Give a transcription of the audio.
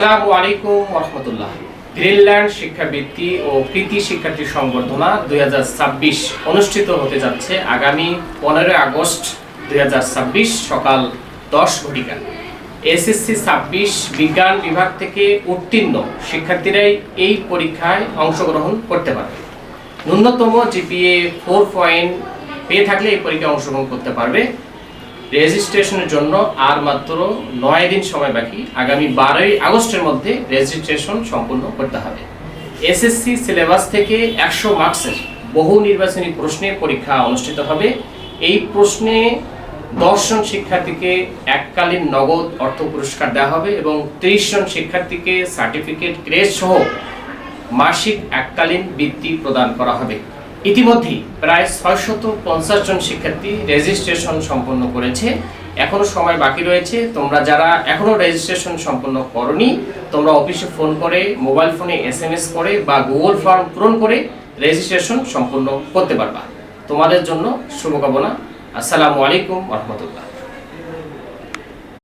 আসসালামু আলাইকুম রহমতুল্লাহ। গ্রিনল্যান্ড শিক্ষাবৃত্তি ও কৃতি শিক্ষার্থী সংবর্ধনা 2026 অনুষ্ঠিত হতে যাচ্ছে আগামী 15 আগস্ট 2026 সকাল 10 ঘটিকা। এসএসসি 26 বিজ্ঞান বিভাগ থেকে উত্তীর্ণ শিক্ষার্থীরাই এই পরীক্ষায় অংশগ্রহণ করতে পারবে। ন্যূনতম জিপিএ 4 পয়েন্ট পেয়ে থাকলে এই পরীক্ষায় অংশগ্রহণ করতে পারবে। রেজিস্ট্রেশনের জন্য আর মাত্র 9 দিন সময় বাকি। আগামী 12 আগস্টের মধ্যে রেজিস্ট্রেশন সম্পূর্ণ করতে হবে। এসএসসি সিলেবাস থেকে 100 মার্কসের বহু নির্বাচনী প্রশ্নে পরীক্ষা অনুষ্ঠিত হবে। এই প্রশ্নে 10 জন শিক্ষার্থীকে এককালীন নগদ অর্থ পুরস্কার দেওয়া হবে এবং 30 জন শিক্ষার্থীকে সার্টিফিকেট ক্রেডিট সহ মাসিক এককালীন বৃত্তি প্রদান করা হবে। ইতিমধ্যে প্রায় 650 জন শিক্ষার্থী রেজিস্ট্রেশন সম্পন্ন করেছে। এখনো সময় বাকি রয়েছে। তোমরা যারা এখনো রেজিস্ট্রেশন সম্পন্ন করনি, তোমরা অফিসে ফোন করে, মোবাইল ফোনে SMS করে বা গুগল ফর্ম পূরণ করে রেজিস্ট্রেশন সম্পন্ন করতে পারবা। তোমাদের জন্য শুভকামনা। আসসালামু আলাইকুম রহমতুল্লাহ।